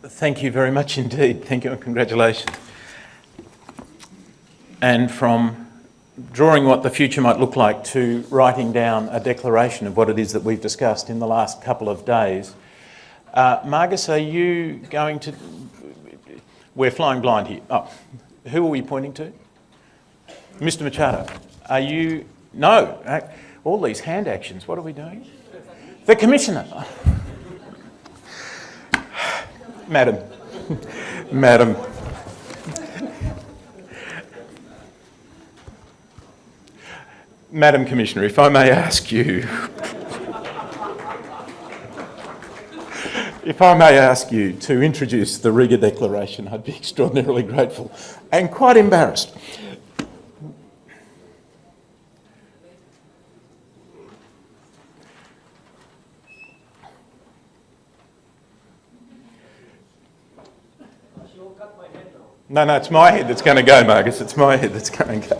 Thank you very much indeed. Thank you and congratulations. And from drawing what the future might look like to writing down a declaration of what it is that we've discussed in the last couple of days. Margus, are you going to... We're flying blind here. Oh, who are we pointing to? Mr Machado, are you... No, all these hand actions, what are we doing? The Commissioner. Madam. Madam Commissioner, if I may ask you... If I may ask you to introduce the Riga Declaration, I'd be extraordinarily grateful and quite embarrassed. No, it's my head that's going to go, Margus. It's my head that's going to go.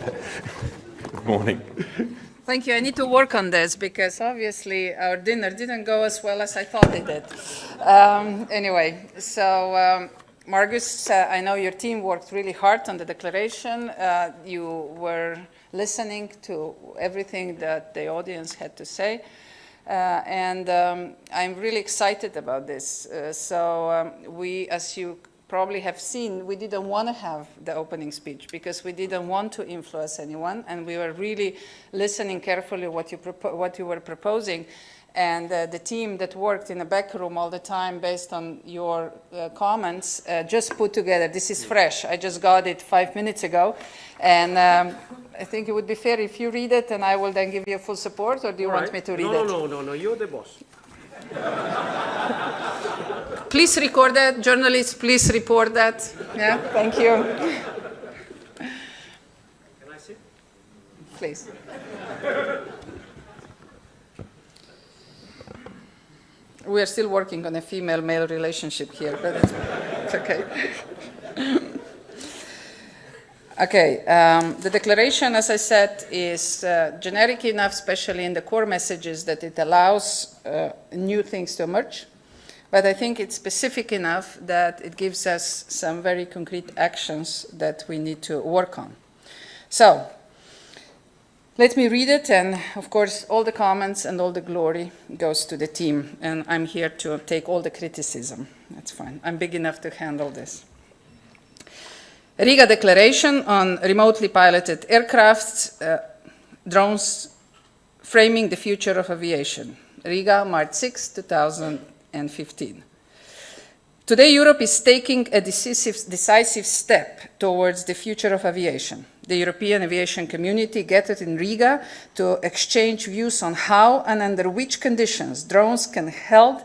Good morning. Thank you. I need to work on this because obviously our dinner didn't go as well as I thought it did. Anyway, so Margus, I know your team worked really hard on the declaration. You were listening to everything that the audience had to say. And I'm really excited about this. We, as you probably have seen, we didn't want to have the opening speech because we didn't want to influence anyone, and we were really listening carefully what you were proposing. And the team that worked in the back room all the time based on your comments just put together, this is fresh, I just got it 5 minutes ago, and I think it would be fair if you read it and I will then give you full support, or do you want me to read it? No, you're the boss. Please record that. Journalists, please report that. Yeah, thank you. Can I see? Please. We are still working on a female-male relationship here, but it's okay. Okay, the declaration, as I said, is generic enough, especially in the core messages, that it allows new things to emerge. But I think it's specific enough that it gives us some very concrete actions that we need to work on. So, let me read it, and of course all the comments and all the glory goes to the team, and I'm here to take all the criticism. That's fine. I'm big enough to handle this. Riga Declaration on remotely piloted aircraft, drones framing the future of aviation. Riga, March 6, 2015. Today, Europe is taking a decisive step towards the future of aviation. The European aviation community gathered in Riga to exchange views on how and under which conditions drones can help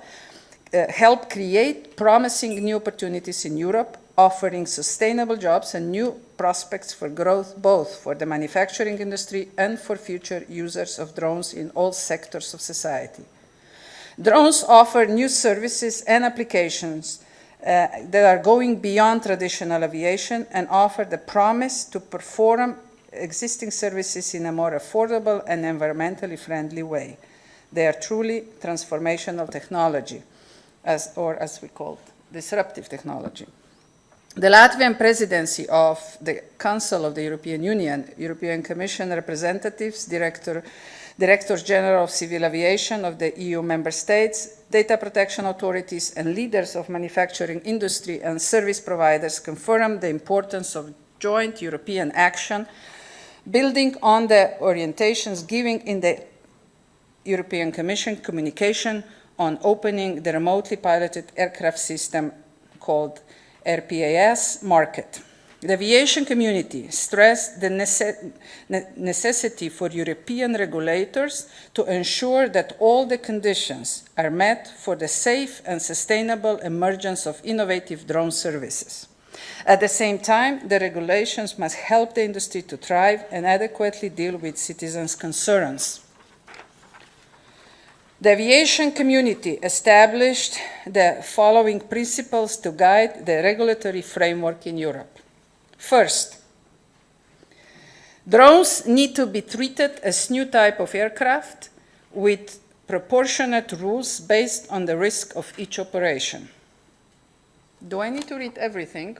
create promising new opportunities in Europe, offering sustainable jobs and new prospects for growth, both for the manufacturing industry and for future users of drones in all sectors of society. Drones offer new services and applications that are going beyond traditional aviation and offer the promise to perform existing services in a more affordable and environmentally friendly way. They are truly transformational technology, as we call it, disruptive technology. The Latvian Presidency of the Council of the European Union, European Commission representatives, Directors General of Civil Aviation of the EU member states, data protection authorities, and leaders of manufacturing industry and service providers confirmed the importance of joint European action, building on the orientations given in the European Commission communication on opening the remotely piloted aircraft system called RPAS market. The aviation community stressed the necessity for European regulators to ensure that all the conditions are met for the safe and sustainable emergence of innovative drone services. At the same time, the regulations must help the industry to thrive and adequately deal with citizens' concerns. The aviation community established the following principles to guide the regulatory framework in Europe. First, drones need to be treated as new type of aircraft with proportionate rules based on the risk of each operation. Do I need to read everything?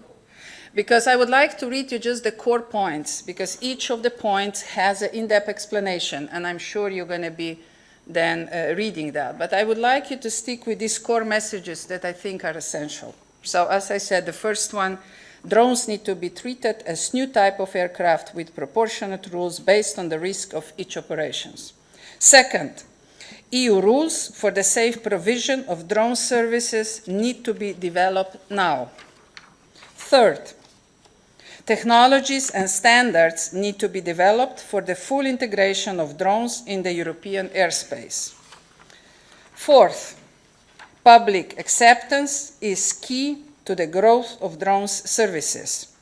Because I would like to read you just the core points, because each of the points has an in-depth explanation, and I'm sure you're going to be then reading that. But I would like you to stick with these core messages that I think are essential. So as I said, the first one, drones need to be treated as new type of aircraft with proportionate rules based on the risk of each operations. Second, EU rules for the safe provision of drone services need to be developed now. Third, technologies and standards need to be developed for the full integration of drones in the European airspace. Fourth, public acceptance is key to the growth of drones services.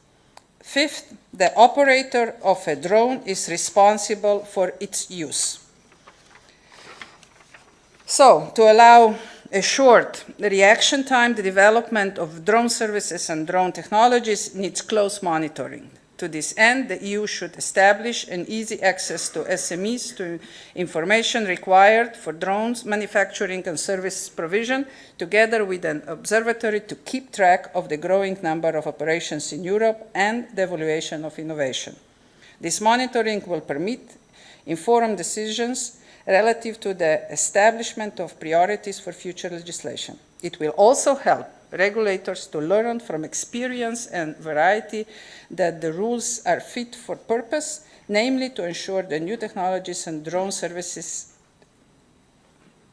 Fifth, the operator of a drone is responsible for its use. So, to allow a short reaction time, the development of drone services and drone technologies needs close monitoring. To this end, the EU should establish an easy access to SMEs to information required for drones manufacturing and service provision, together with an observatory to keep track of the growing number of operations in Europe and the evaluation of innovation. This monitoring will permit informed decisions relative to the establishment of priorities for future legislation. It will also help regulators to learn from experience and variety that the rules are fit for purpose, namely to ensure the new technologies and drone services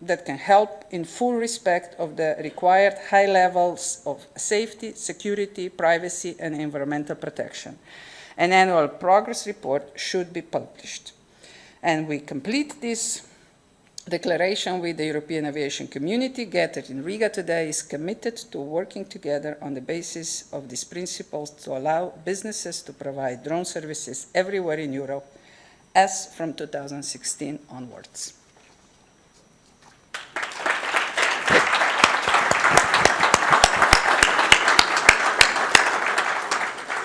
that can help in full respect of the required high levels of safety, security, privacy, and environmental protection. An annual progress report should be published. And we complete this declaration with the European aviation community gathered in Riga today is committed to working together on the basis of these principles to allow businesses to provide drone services everywhere in Europe as from 2016 onwards.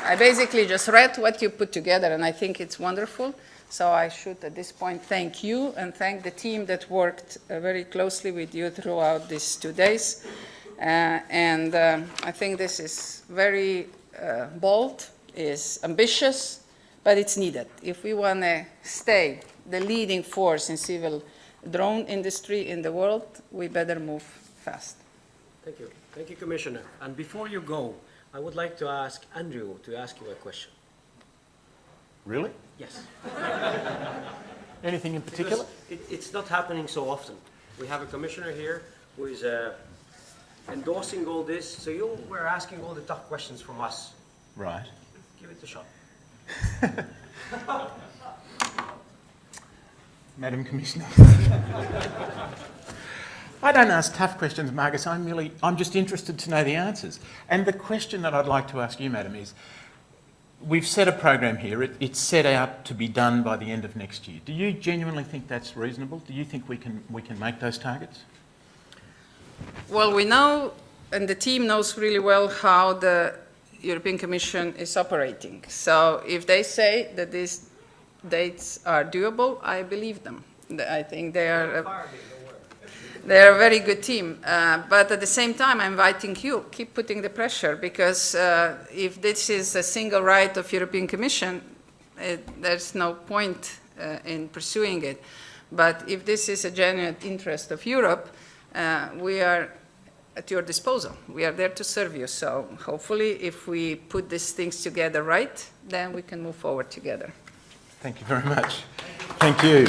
I basically just read what you put together, and I think it's wonderful. So I should, at this point, thank you and thank the team that worked very closely with you throughout these 2 days. I think this is very bold, is ambitious, but it's needed. If we want to stay the leading force in civil drone industry in the world, we better move fast. Thank you. Thank you, Commissioner. And before you go, I would like to ask Andrew to ask you a question. Really? Yes. Anything in particular? It's not happening so often. We have a commissioner here who is endorsing all this, so you were asking all the tough questions from us. Right. Give it a shot. Madam Commissioner. I don't ask tough questions, Marcus. I'm just interested to know the answers. And the question that I'd like to ask you, Madam, is we've set a program here. It's set out to be done by the end of next year. Do you genuinely think that's reasonable? Do you think we can make those targets? Well, we know, and the team knows really well how the European Commission is operating. So if they say that these dates are doable, I believe them. I think they are a very good team. But at the same time, I'm inviting you, keep putting the pressure, because if this is a single right of European Commission, there's no point in pursuing it. But if this is a genuine interest of Europe, we are at your disposal. We are there to serve you. So hopefully, if we put these things together right, then we can move forward together. Thank you very much. Thank you.